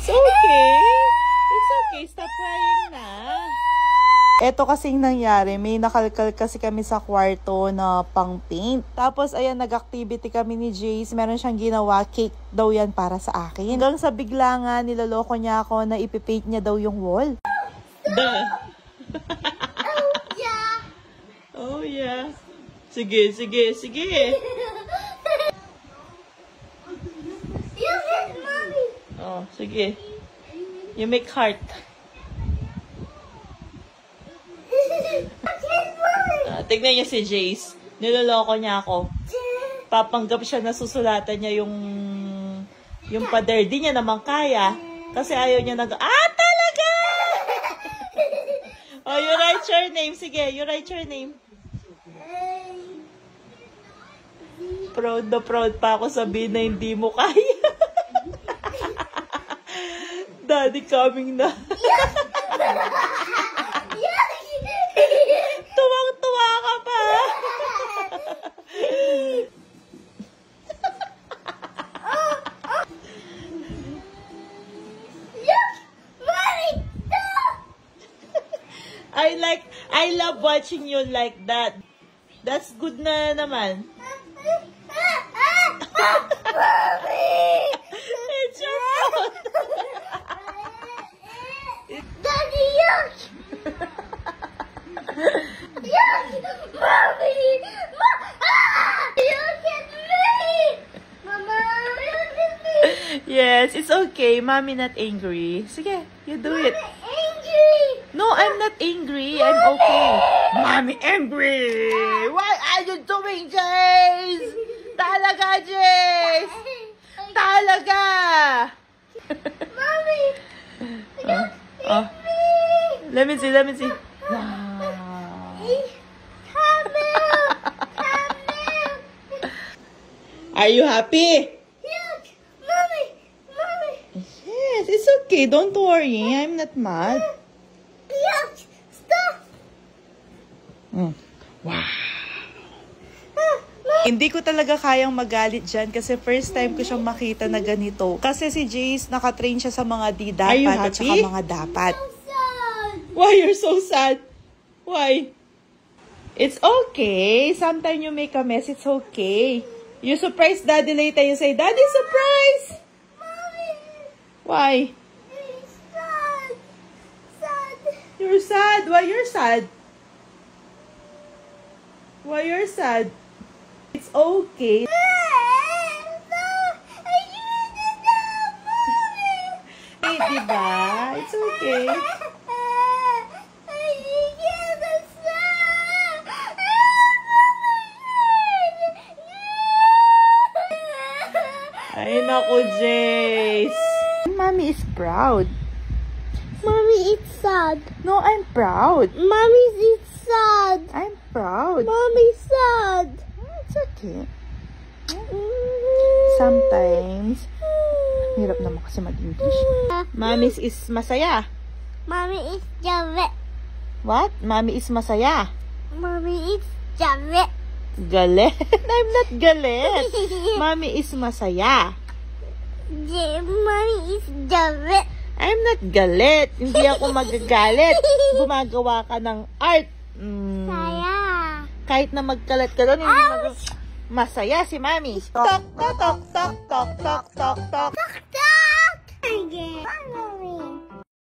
It's okay. It's okay. Stop crying na. Eto kasing nangyari, may nakalkal kasi kami sa kwarto na pang-paint. Tapos, ayan, nag-activity kami ni Jace. Meron siyang ginawa, cake daw yan para sa akin. Hanggang sa bigla nga, niloloko niya ako na ipipaint niya daw yung wall. Oh, yeah. Oh, yeah. Sige, sige, sige. Oh, sige. You make heart. Tignan niya si Jace. Niloloko niya ako. Papanggap siya na susulatan niya yung pader. Di niya naman kaya. Kasi ayaw niya talaga! Oh, you write your name. Sige, you write your name. Proud na proud pa ako sabihin na hindi mo kaya. Daddy coming na. Tuwang-tuwa ka pa. I love watching you like that. That's good na naman. It's your fault. Daddy, yuck! Yuck! Mommy! Look at me! Mama, look at me! Yes, it's okay. Mommy not angry. Sige, you do it. Angry! No, I'm not angry. I'm okay. Mommy angry! What are you doing, Jace? Talaga, Jace! Talaga! Mommy! Let me see, let me see. Wow. Are you happy? Look! Mommy! Mommy! Yes, it's okay. Don't worry. I'm not mad. Look! Stop! Wow. Hindi ko talaga kayang magalit dyan kasi first time ko siyang makita na ganito. Kasi si Jace, nakatrain siya sa mga di dapat at saka mga dapat. So sad! Why you're so sad? Why? It's okay. Sometimes you make a mess. It's okay. You surprise Daddy later. You say, Daddy, surprise! Mommy! Why? It's sad! Sad! You're sad. Why you're sad? Why you're sad? It's okay. Hey, diba? It's okay. Ay, naku, Jace. Mommy is proud. Mommy, it's sad. No, I'm proud. Mommy, it's sad. I'm proud. Mommy, sad. It's okay. Sometimes, hirap naman kasi mag-English. Mommy's is masaya. Mommy is galit. What? Mommy is masaya. Mommy is galit. Galit? I'm not galit. Mommy is masaya. Mommy is galit. I'm not galit. Hindi ako magagalit. Gumagawa ka ng art. Saya. Kahit na magkalat ka doon, hindi masaya si Mommy. Tok, tok, tok, tok, tok, tok, tok, tok.